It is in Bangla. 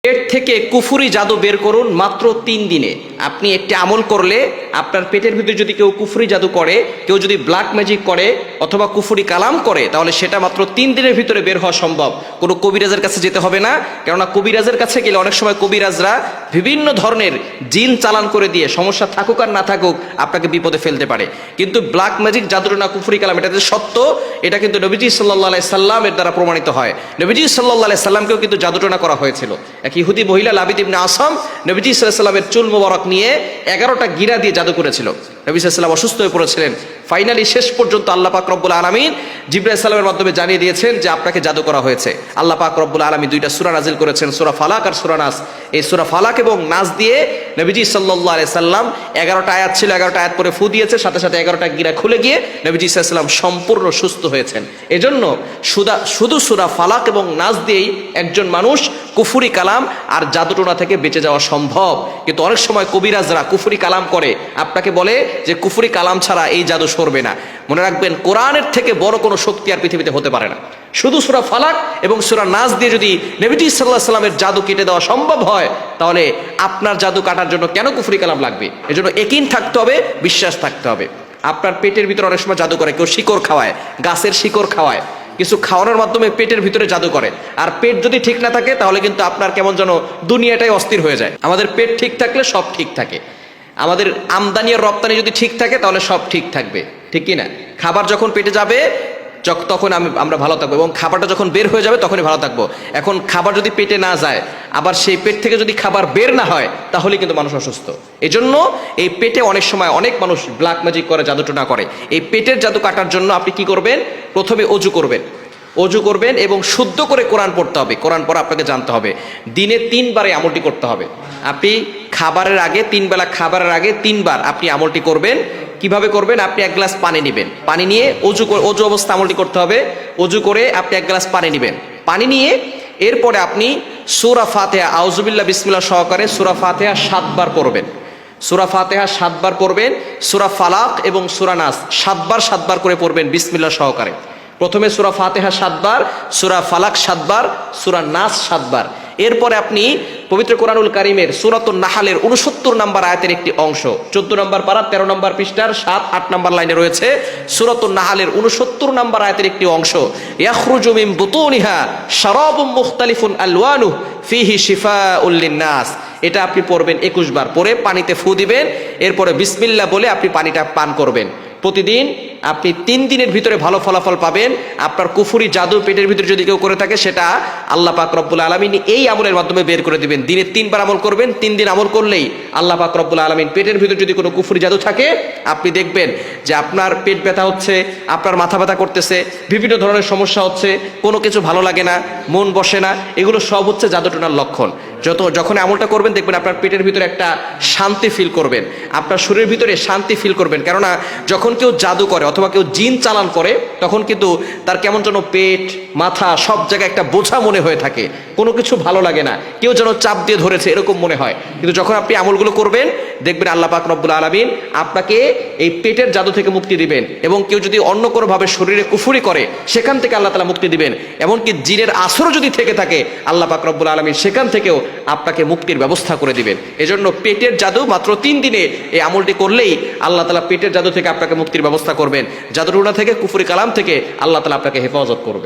পেট থেকে কুফুরি জাদু বের করুন মাত্র 3 দিনে। আপনি একটি আমল করলে আপনার পেটের ভিতরে যদি কেউ কুফুরি জাদু করে, কেউ যদি ব্ল্যাক ম্যাজিক করে অথবা কুফুরি কালাম করে, তাহলে সেটা মাত্র 3 দিনের ভিতরে বের হওয়া সম্ভব। কোনো কবিরাজের কাছে যেতে হবে না, কেননা কবিরাজের কাছে গেলে অনেক সময় কবিরাজরা বিভিন্ন ধরনের জিন চালান করে দিয়ে সমস্যা থাকুক আর না থাকুক আপনাকে বিপদে ফেলতে পারে। কিন্তু ব্ল্যাক ম্যাজিক জাদুটনা কুফুরি কালাম এটা যে সত্য, এটা কিন্তু নবীজি সাল্লাল্লাহু আলাইহি সাল্লামের দ্বারা প্রমাণিত হয়। নবীজি সাল্লাল্লাহু আলাইহি সাল্লামকেও কিন্তু জাদুটনা করা হয়েছিল। এক ইহুদি মহিলা লাবিদ ইবনে আসম নবীজি সাল্লাল্লাহু আলাইহি সাল্লামের চুল মোবারক নিয়ে 11টা গিরা দিয়ে জাদু করেছিল। নবী সাল্লাল্লাহু আলাইহি সাল্লাম অসুস্থ হয়ে পড়েছিলেন। ফাইনালি শেষ পর্যন্ত আল্লাহ পাক রব্বুল আলামিন জিবরাইল আলাইহিস সালামের মাধ্যমে জানিয়ে দিয়েছেন যে আপনাকে জাদু করা হয়েছে। আল্লাহ পাক রব্বুল আলামিন 2টা সূরা নাজিল করেছেন, সূরা ফালাক আর সূরা নাস। এই সূরা ফালাক এবং নাস দিয়ে নবীজি সাল্লাল্লাহু আলাইহি সাল্লাম 11টা আয়াত ছিল, 11টা আয়াত পরে ফু দিয়েছে, সাথে সাথে 11টা গিরা খুলে গিয়ে নবীজি সাল্লাল্লাহু আলাইহি সাল্লাম সম্পূর্ণ সুস্থ হয়েছেন। এজন্য শুধু সূরা ফালাক এবং নাস দিয়েই একজন মানুষ কুফুরি কালাম আর জাদুটোনা থেকে বেঁচে যাওয়া সম্ভব। কিন্তু অনেক সময় কবিরাজরা কুফুরি কালাম করে, আপনাকে বলে যে কুফুরি কালাম ছাড়া এই জাদু সরবে না। মনে রাখবেন, কোরআনের থেকে বড় কোনো শক্তি আর পৃথিবীতে হতে পারে না। শুধু সূরা ফালাক এবং সূরা নাস দিয়ে যদি নবীজি সাল্লাল্লাহু আলাইহি সাল্লামের জাদু কেটে দেওয়া সম্ভব হয়, তাহলে আপনার জাদু কাটার জন্য কেন কুফুরি কালাম লাগবে? এজন্য ইয়াকিন থাকতে হবে, বিশ্বাস থাকতে হবে। আপনার পেটের ভিতরে অনেক সময় জাদু করে, কেউ শিকড় খাওয়ায়, গাছের শিকড় খাওয়ায়, কিছু খাওয়ানোর মাধ্যমে পেটের ভিতরে জাদু করে। আর পেট যদি ঠিক না থাকে তাহলে কিন্তু আপনার কেমন যেন দুনিয়াটাই অস্থির হয়ে যায়। আমাদের পেট ঠিক থাকলে সব ঠিক থাকে। আমাদের আমদানি আর রপ্তানি যদি ঠিক থাকে তাহলে সব ঠিক থাকবে, ঠিক কি না? খাবার যখন পেটে যাবে তখন আমরা ভালো থাকবো, এবং খাবারটা যখন বের হয়ে যাবে তখনই ভালো থাকবো। এখন খাবার যদি পেটে না যায়, আবার সেই পেট থেকে যদি খাবার বের না হয়, তাহলে কিন্তু মানুষ অসুস্থ। এজন্য এই পেটে অনেক সময় অনেক মানুষ ব্ল্যাক ম্যাজিক করে, জাদুটোনা করে। এই পেটের জাদু কাটার জন্য আপনি কি করবেন? প্রথমে অজু করবেন এবং শুদ্ধ করে কোরআন পড়তে হবে। কোরআন পড়া আপনাকে জানতে হবে। দিনে 3 বারে আমলটি করতে হবে। আপনি খাবারের আগে 3 বেলা খাবারের আগে 3 বার আপনি আমলটি করবেন। কিভাবে করবেন? আপনি 1 গ্লাস পানি নেবেন, পানি নিয়ে অজু অবস্থা আমলটি করতে হবে। অজু করে আপনি 1 গ্লাস পানি নেবেন, পানি নিয়ে এরপরে আপনি সূরা ফাতিহা আউযুবিল্লাহ বিসমিল্লাহ সহকারে সূরা ফাতিহা 7 বার পড়বেন। সূরা ফাতিহা 7 বার পড়বেন। সূরা ফালাক এবং সূরা নাস 7 বার করে পড়বেন বিসমিল্লাহ সহকারে। প্রথমে সূরা ফাতিহা 7 বার, সূরা ফালাক 7 বার, সূরা নাস 7 বার। এরপরে আপনি পবিত্র কোরআনুল কারীমের সূরাতুন নাহলের 69 নম্বর আয়াতের একটি অংশ, 14 নম্বর পারা 13 নম্বর পৃষ্ঠার 7-8 নম্বর লাইনে রয়েছে। সূরাতুন নাহলের 69 নম্বর আয়াতের একটি অংশ, ইয়াখরুজু মিন বুতুনিহা শারাবুম মুখতালিফুন আলওয়ানুহু ফিহি শিফাউল লিন্নাস। এটা আপনি পড়বেন 21 বার, পরে পানিতে ফু দিবেন। এরপরে বিসমিল্লাহ বলে আপনি পানিটা পান করবেন। প্রতিদিন আপনি 3 দিনের ভিতরে ভালো ফলাফল পাবেন। আপনার কুফুরি জাদু পেটের ভিতরে যদি কেউ করে থাকে, সেটা আল্লাহ পাক রব্বুল আলামিন এই আমলের মাধ্যমে বের করে দিবেন। দিনে 3 বার আমল করবেন। 3 দিন আমল করলেই আল্লাহ পাক রব্বুল আলামিন পেটের ভিতরে যদি কোনো কুফুরি জাদু থাকে, আপনি দেখবেন যে আপনার পেট ব্যথা হচ্ছে, আপনার মাথা ব্যথা করতেছে, বিভিন্ন ধরনের সমস্যা হচ্ছে, কোনো কিছু ভালো লাগে না, মন বসে না, এগুলো সব হচ্ছে জাদুটোনার লক্ষণ। যখন আমলটা করবেন দেখবেন আপনার পেটের ভিতরে একটা শান্তি ফিল করবেন, আপনার শরীরের ভিতরে শান্তি ফিল করবেন। কেননা যখন কেউ জাদু করে অথবা কেউ জিন চালান করে, তখন কিন্তু তার কেমন যেন পেট মাথা সব জায়গায় একটা বোঝা মনে হয়ে থাকে, কোনো কিছু ভালো লাগে না, কেউ যেন চাপ দিয়ে ধরেছে এরকম মনে হয়। কিন্তু যখন আপনি আমলগুলো করবেন দেখবেন আল্লাহ পাক রব্বুল আলামিন আপনাকে এই পেটের জাদু থেকে মুক্তি দিবেন। এবং কেউ যদি অন্য কোনোভাবে শরীরে কুফুরি করে, সেখান থেকে আল্লাহ তাআলা মুক্তি দিবেন। এমনকি জিনের আসরও যদি থেকে থাকে, আল্লাহ পাক রব্বুল আলামিন সেখান থেকেও আপনাকে মুক্তির ব্যবস্থা করে দিবেন। এজন্য পেটের জাদু মাত্র 3 দিনে এই আমলটি করলেই আল্লাহ তাআলা পেটের জাদু থেকে আপনাকে মুক্তির ব্যবস্থা করবেন। জাদুটোনা থেকে, কুফুরি কালাম থেকে আল্লাহ তাআলা আপনাকে হেফাজত করবেন।